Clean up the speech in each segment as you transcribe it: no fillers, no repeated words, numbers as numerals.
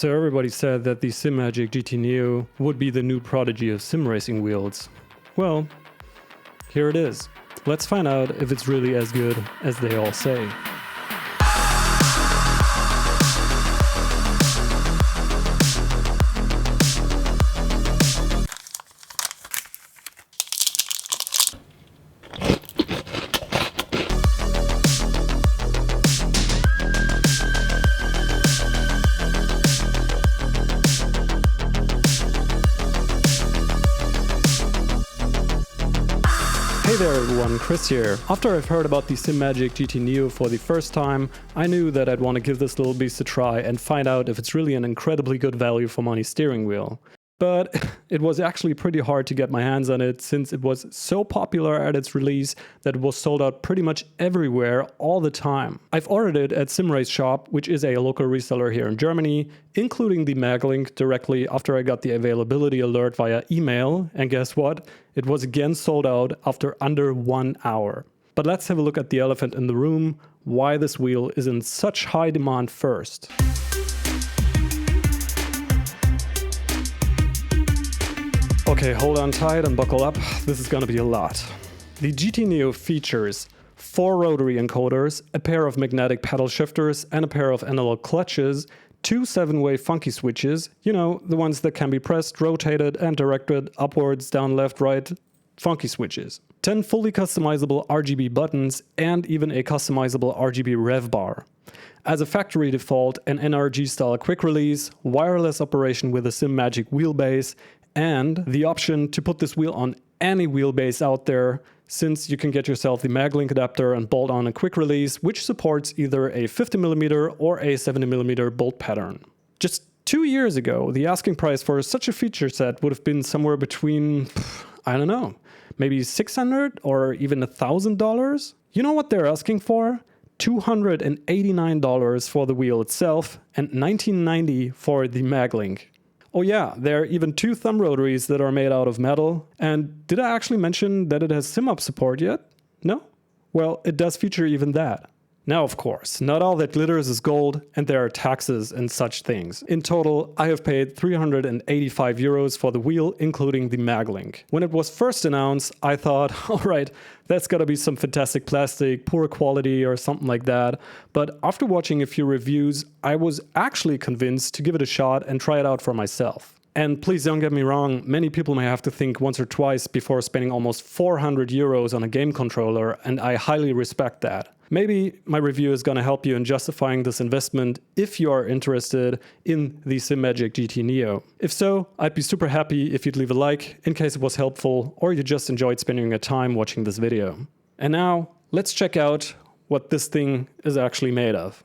So everybody said that the Simagic GT NEO would be the new prodigy of sim racing wheels. Well, here it is. Let's find out if it's really as good as they all say. Hey there everyone, Chris here. After I've heard about the Simagic GT NEO for the first time, I knew that I'd want to give this little beast a try and find out if it's really an incredibly good value for money steering wheel. But it was actually pretty hard to get my hands on it since it was so popular at its release that it was sold out pretty much everywhere all the time. I've ordered it at Simrace Shop, which is a local reseller here in Germany, including the Maglink directly after I got the availability alert via email, and guess what? It was again sold out after under 1 hour. But let's have a look at the elephant in the room, why this wheel is in such high demand first. Okay, hold on tight and buckle up, this is gonna be a lot. The GT NEO features 4 rotary encoders, a pair of magnetic pedal shifters and a pair of analog clutches, 2 7-way funky switches, you know, the ones that can be pressed, rotated and directed upwards, down, left, right, funky switches. 10 fully customizable RGB buttons and even a customizable RGB rev bar. As a factory default, an NRG style quick release, wireless operation with a Simagic wheelbase, and the option to put this wheel on any wheelbase out there, since you can get yourself the Maglink adapter and bolt on a quick release, which supports either a 50mm or a 70mm bolt pattern. Just 2 years ago, the asking price for such a feature set would have been somewhere between, I don't know, maybe $600 or even $1,000. You know what they're asking for? $289 for the wheel itself and $19.90 for the Maglink. Oh yeah, there are even 2 thumb rotaries that are made out of metal. And did I actually mention that it has SimUp support yet? No? Well, it does feature even that. Now, of course, not all that glitters is gold, and there are taxes and such things. In total, I have paid 385 euros for the wheel, including the Maglink. When it was first announced, I thought, alright, that's gotta be some fantastic plastic, poor quality or something like that. But after watching a few reviews, I was actually convinced to give it a shot and try it out for myself. And please don't get me wrong, many people may have to think once or twice before spending almost 400 euros on a game controller, and I highly respect that. Maybe my review is gonna help you in justifying this investment if you are interested in the Simagic GT NEO. If so, I'd be super happy if you'd leave a like in case it was helpful or you just enjoyed spending your time watching this video. And now, let's check out what this thing is actually made of.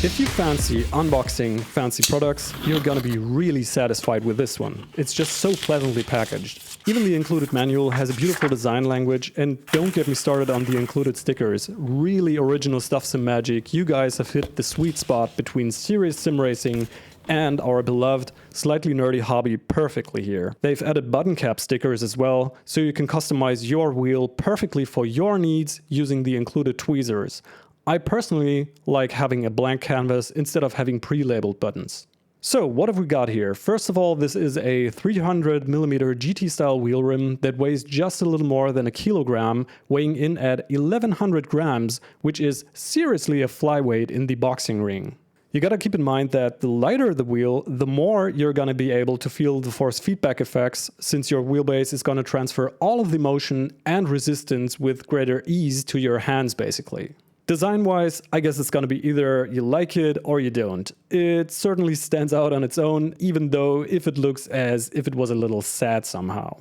If you fancy unboxing fancy products, you're gonna be really satisfied with this one. It's just so pleasantly packaged. Even the included manual has a beautiful design language, and don't get me started on the included stickers. Really original stuff, Simagic. You guys have hit the sweet spot between serious sim racing and our beloved, slightly nerdy hobby perfectly here. They've added button cap stickers as well, so you can customize your wheel perfectly for your needs using the included tweezers. I personally like having a blank canvas instead of having pre-labeled buttons. So what have we got here? First of all, this is a 300mm GT style wheel rim that weighs just a little more than a kilogram, weighing in at 1100 grams, which is seriously a flyweight in the boxing ring. You gotta keep in mind that the lighter the wheel, the more you're gonna be able to feel the force feedback effects, since your wheelbase is gonna transfer all of the motion and resistance with greater ease to your hands basically. Design-wise, I guess it's gonna be either you like it or you don't. It certainly stands out on its own, even though if it looks as if it was a little sad somehow.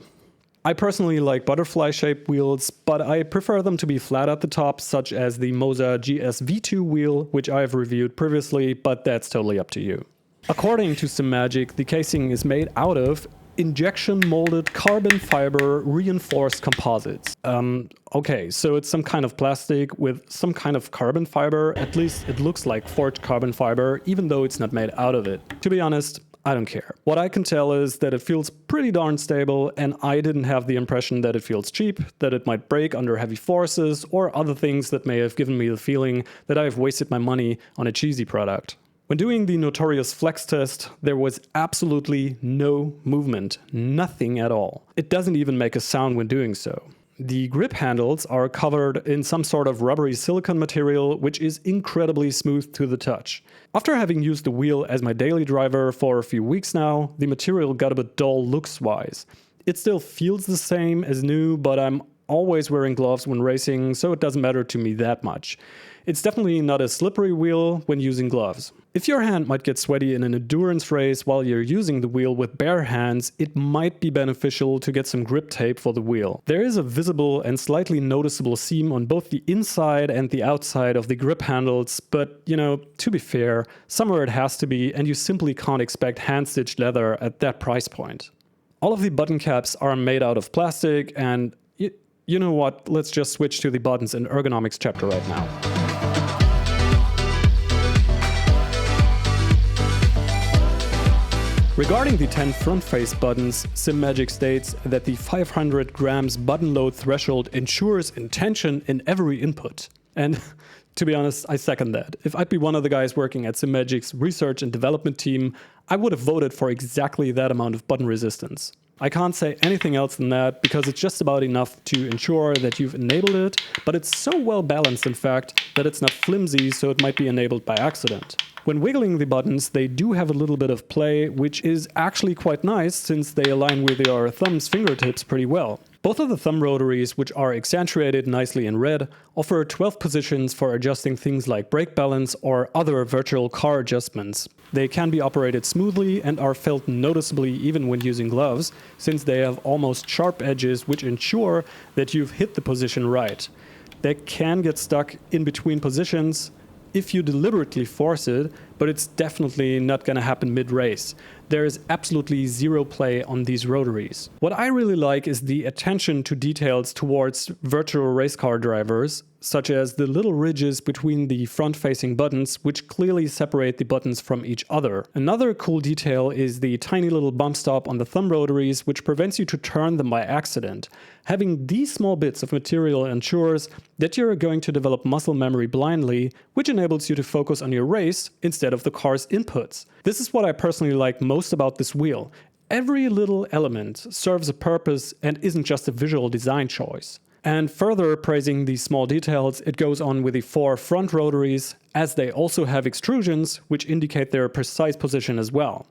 I personally like butterfly-shaped wheels, but I prefer them to be flat at the top, such as the Moza GS V2 wheel, which I've reviewed previously, but that's totally up to you. According to Simagic, the casing is made out of injection molded carbon fiber reinforced composites. Okay, so it's some kind of plastic with some kind of carbon fiber. At least it looks like forged carbon fiber, even though it's not made out of it. To be honest, I don't care. What I can tell is that it feels pretty darn stable, and I didn't have the impression that it feels cheap, that it might break under heavy forces, or other things that may have given me the feeling that I've wasted my money on a cheesy product. When doing the notorious flex test, there was absolutely no movement, nothing at all. It doesn't even make a sound when doing so. The grip handles are covered in some sort of rubbery silicone material, which is incredibly smooth to the touch. After having used the wheel as my daily driver for a few weeks now, the material got a bit dull looks-wise. It still feels the same as new, but I'm always wearing gloves when racing, so it doesn't matter to me that much. It's definitely not a slippery wheel when using gloves. If your hand might get sweaty in an endurance race while you're using the wheel with bare hands, it might be beneficial to get some grip tape for the wheel. There is a visible and slightly noticeable seam on both the inside and the outside of the grip handles, but to be fair, somewhere it has to be, and you simply can't expect hand-stitched leather at that price point. All of the button caps are made out of plastic, and you know what, let's just switch to the buttons and ergonomics chapter right now. Regarding the 10 front-face buttons, Simagic states that the 500 grams button load threshold ensures intention in every input. And to be honest, I second that. If I'd be one of the guys working at Simagic's research and development team, I would have voted for exactly that amount of button resistance. I can't say anything else than that, because it's just about enough to ensure that you've enabled it, but it's so well balanced in fact that it's not flimsy, so it might be enabled by accident. When wiggling the buttons, they do have a little bit of play, which is actually quite nice since they align with your thumb's fingertips pretty well. Both of the thumb rotaries, which are accentuated nicely in red, offer 12 positions for adjusting things like brake balance or other virtual car adjustments. They can be operated smoothly and are felt noticeably even when using gloves, since they have almost sharp edges which ensure that you've hit the position right. They can get stuck in between positions if you deliberately force it, but it's definitely not going to happen mid-race. There is absolutely zero play on these rotaries. What I really like is the attention to details towards virtual race car drivers, such as the little ridges between the front-facing buttons, which clearly separate the buttons from each other. Another cool detail is the tiny little bump stop on the thumb rotaries, which prevents you to turn them by accident. Having these small bits of material ensures that you're going to develop muscle memory blindly, which enables you to focus on your race instead of the car's inputs. This is what I personally like most about this wheel. Every little element serves a purpose and isn't just a visual design choice. And further praising these small details, it goes on with the 4 front rotaries, as they also have extrusions, which indicate their precise position as well.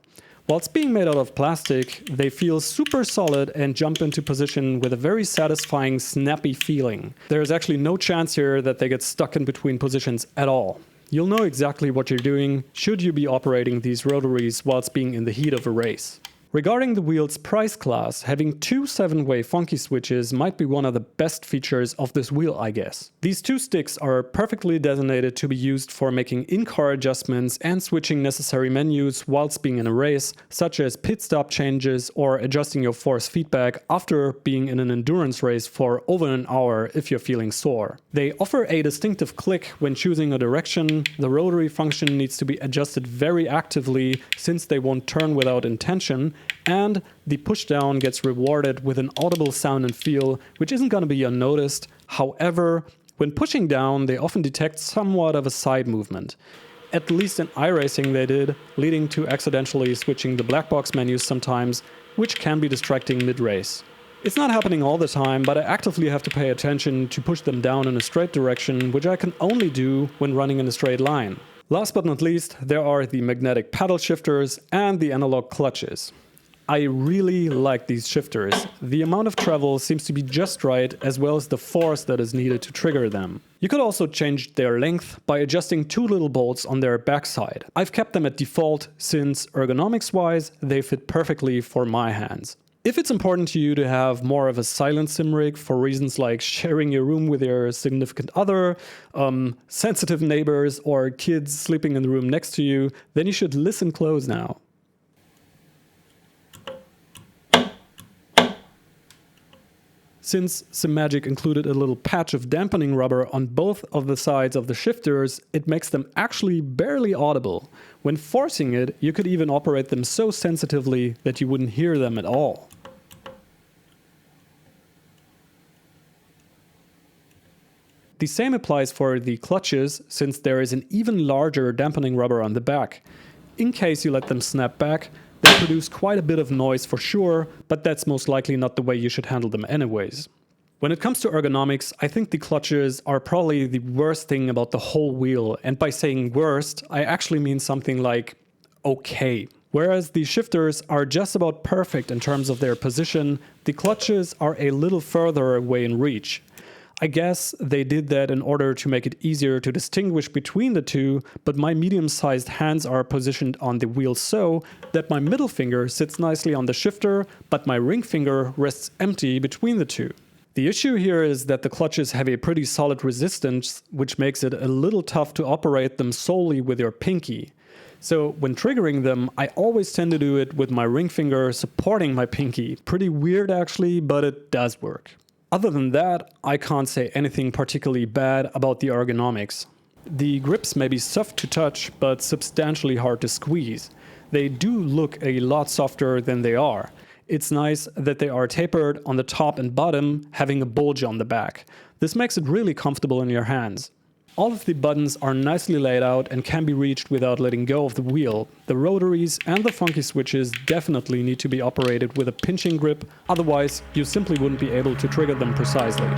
Whilst being made out of plastic, they feel super solid and jump into position with a very satisfying, snappy feeling. There is actually no chance here that they get stuck in between positions at all. You'll know exactly what you're doing should you be operating these rotaries whilst being in the heat of a race. Regarding the wheel's price class, having 2 7-way funky switches might be one of the best features of this wheel, I guess. These 2 sticks are perfectly designated to be used for making in-car adjustments and switching necessary menus whilst being in a race, such as pit stop changes or adjusting your force feedback after being in an endurance race for over an hour if you're feeling sore. They offer a distinctive click when choosing a direction. The rotary function needs to be adjusted very actively since they won't turn without intention, and the push down gets rewarded with an audible sound and feel, which isn't going to be unnoticed. However, when pushing down, they often detect somewhat of a side movement. At least in iRacing they did, leading to accidentally switching the black box menus sometimes, which can be distracting mid-race. It's not happening all the time, but I actively have to pay attention to push them down in a straight direction, which I can only do when running in a straight line. Last but not least, there are the magnetic paddle shifters and the analog clutches. I really like these shifters. The amount of travel seems to be just right, as well as the force that is needed to trigger them. You could also change their length by adjusting 2 little bolts on their backside. I've kept them at default since, ergonomics-wise, they fit perfectly for my hands. If it's important to you to have more of a silent sim rig for reasons like sharing your room with your significant other, sensitive neighbors, or kids sleeping in the room next to you, then you should listen close now. Since Simagic included a little patch of dampening rubber on both of the sides of the shifters, it makes them actually barely audible. When forcing it, you could even operate them so sensitively that you wouldn't hear them at all. The same applies for the clutches, since there is an even larger dampening rubber on the back. In case you let them snap back, they produce quite a bit of noise for sure, but that's most likely not the way you should handle them anyways. When it comes to ergonomics, I think the clutches are probably the worst thing about the whole wheel, and by saying worst, I actually mean something like okay. Whereas the shifters are just about perfect in terms of their position, the clutches are a little further away in reach. I guess they did that in order to make it easier to distinguish between the two, but my medium-sized hands are positioned on the wheel so that my middle finger sits nicely on the shifter, but my ring finger rests empty between the two. The issue here is that the clutches have a pretty solid resistance, which makes it a little tough to operate them solely with your pinky. So when triggering them, I always tend to do it with my ring finger supporting my pinky. Pretty weird actually, but it does work. Other than that, I can't say anything particularly bad about the ergonomics. The grips may be soft to touch, but substantially hard to squeeze. They do look a lot softer than they are. It's nice that they are tapered on the top and bottom, having a bulge on the back. This makes it really comfortable in your hands. All of the buttons are nicely laid out and can be reached without letting go of the wheel. The rotaries and the funky switches definitely need to be operated with a pinching grip, otherwise you simply wouldn't be able to trigger them precisely.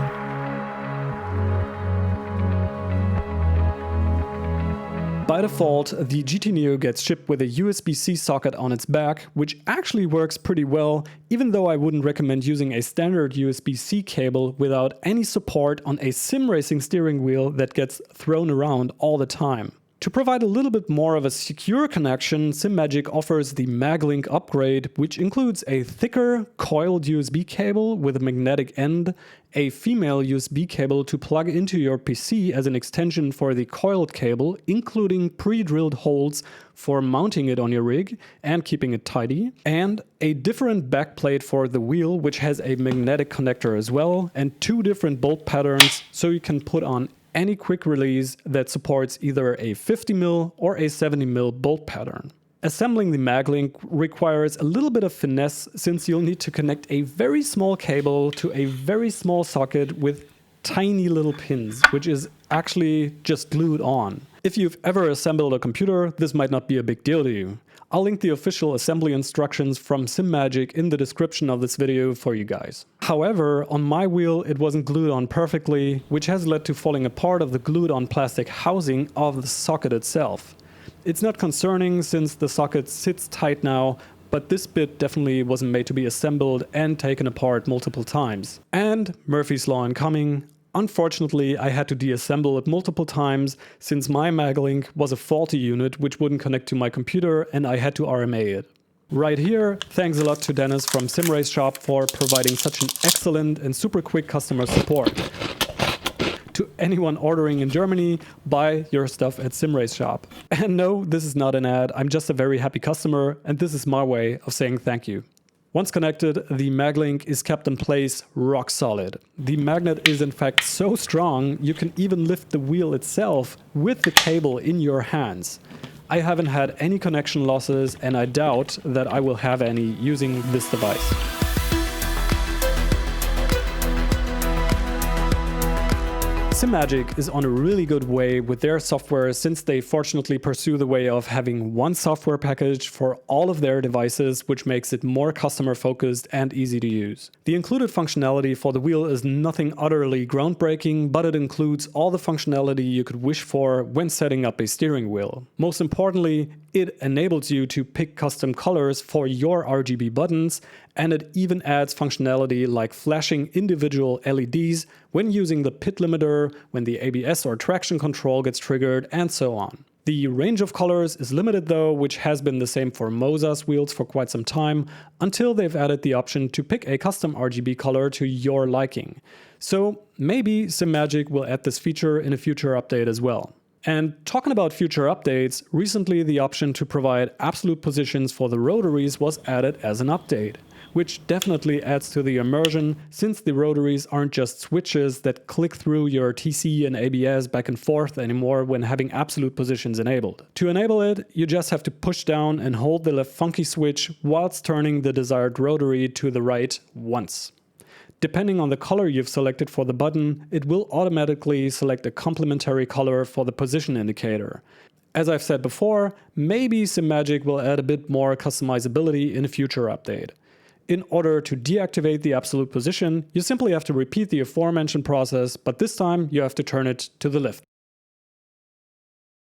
By default, the GT NEO gets shipped with a USB-C socket on its back, which actually works pretty well, even though I wouldn't recommend using a standard USB-C cable without any support on a Simracing steering wheel that gets thrown around all the time. To provide a little bit more of a secure connection, Simagic offers the Maglink upgrade, which includes a thicker coiled USB cable with a magnetic end, a female USB cable to plug into your PC as an extension for the coiled cable, including pre-drilled holes for mounting it on your rig and keeping it tidy, and a different backplate for the wheel, which has a magnetic connector as well, and 2 different bolt patterns so you can put on any quick release that supports either a 50mm or a 70mm bolt pattern. Assembling the Maglink requires a little bit of finesse, since you'll need to connect a very small cable to a very small socket with tiny little pins, which is actually just glued on. If you've ever assembled a computer, this might not be a big deal to you. I'll link the official assembly instructions from Simagic in the description of this video for you guys. However, on my wheel it wasn't glued on perfectly, which has led to falling apart of the glued on plastic housing of the socket itself. It's not concerning since the socket sits tight now, but this bit definitely wasn't made to be assembled and taken apart multiple times. And Murphy's Law incoming. Unfortunately, I had to deassemble it multiple times since my Maglink was a faulty unit which wouldn't connect to my computer and I had to RMA it. Right here, thanks a lot to Dennis from Simrace Shop for providing such an excellent and super quick customer support. To anyone ordering in Germany, buy your stuff at Simrace Shop. And no, this is not an ad, I'm just a very happy customer and this is my way of saying thank you. Once connected, the Maglink is kept in place rock solid. The magnet is in fact so strong, you can even lift the wheel itself with the cable in your hands. I haven't had any connection losses and I doubt that I will have any using this device. Simagic is on a really good way with their software, since they fortunately pursue the way of having one software package for all of their devices, which makes it more customer focused and easy to use. The included functionality for the wheel is nothing utterly groundbreaking, but it includes all the functionality you could wish for when setting up a steering wheel. Most importantly, it enables you to pick custom colors for your RGB buttons, and it even adds functionality like flashing individual LEDs when using the pit limiter, when the ABS or traction control gets triggered, and so on. The range of colors is limited though, which has been the same for Moza's wheels for quite some time, until they've added the option to pick a custom RGB color to your liking. So maybe Simagic will add this feature in a future update as well. And talking about future updates, recently the option to provide absolute positions for the rotaries was added as an update, which definitely adds to the immersion, since the rotaries aren't just switches that click through your TC and ABS back and forth anymore when having absolute positions enabled. To enable it, you just have to push down and hold the left funky switch whilst turning the desired rotary to the right once. Depending on the color you've selected for the button, it will automatically select a complementary color for the position indicator. As I've said before, maybe Simagic will add a bit more customizability in a future update. In order to deactivate the absolute position, you simply have to repeat the aforementioned process, but this time you have to turn it to the left.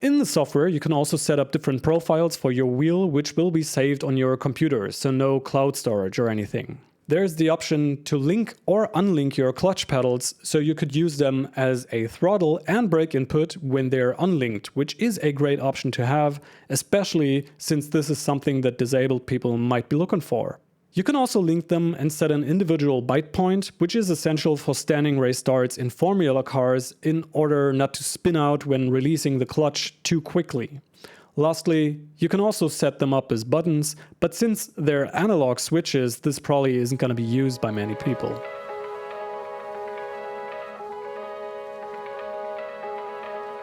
In the software, you can also set up different profiles for your wheel, which will be saved on your computer, so no cloud storage or anything. There's the option to link or unlink your clutch pedals, so you could use them as a throttle and brake input when they're unlinked, which is a great option to have, especially since this is something that disabled people might be looking for. You can also link them and set an individual bite point, which is essential for standing race starts in Formula cars in order not to spin out when releasing the clutch too quickly. Lastly, you can also set them up as buttons, but since they're analog switches, this probably isn't going to be used by many people.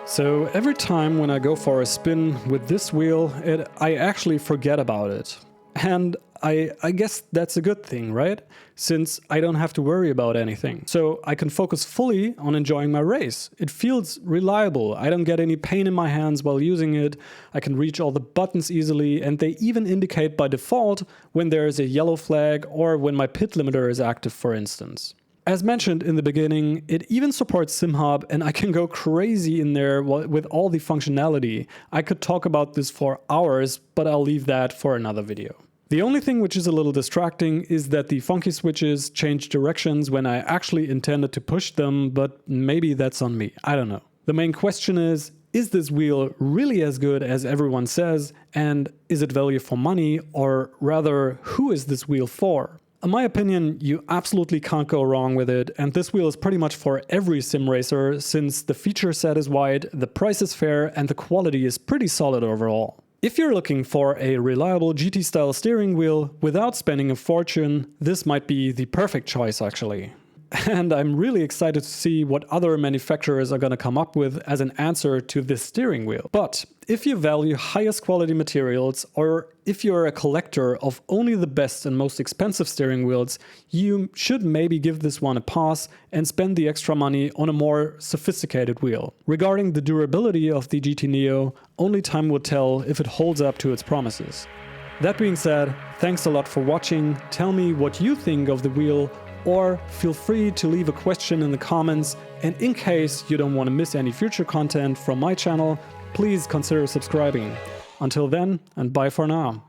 So every time when I go for a spin with this wheel, I actually forget about it. And I guess that's a good thing, right? Since I don't have to worry about anything. So I can focus fully on enjoying my race. It feels reliable. I don't get any pain in my hands while using it. I can reach all the buttons easily, and they even indicate by default when there is a yellow flag or when my pit limiter is active, for instance. As mentioned in the beginning, it even supports SimHub, and I can go crazy in there with all the functionality. I could talk about this for hours, but I'll leave that for another video. The only thing which is a little distracting is that the funky switches change directions when I actually intended to push them, but maybe that's on me, I don't know. The main question is this wheel really as good as everyone says, and is it value for money, or rather, who is this wheel for? In my opinion, you absolutely can't go wrong with it, and this wheel is pretty much for every sim racer, since the feature set is wide, the price is fair, and the quality is pretty solid overall. If you're looking for a reliable GT-style steering wheel without spending a fortune, this might be the perfect choice actually. And I'm really excited to see what other manufacturers are going to come up with as an answer to this steering wheel. But if you value highest quality materials, or if you're a collector of only the best and most expensive steering wheels, you should maybe give this one a pass and spend the extra money on a more sophisticated wheel. Regarding the durability of the GT NEO, only time will tell if it holds up to its promises. That being said, thanks a lot for watching. Tell me what you think of the wheel, or feel free to leave a question in the comments, and in case you don't want to miss any future content from my channel, please consider subscribing. Until then, and bye for now.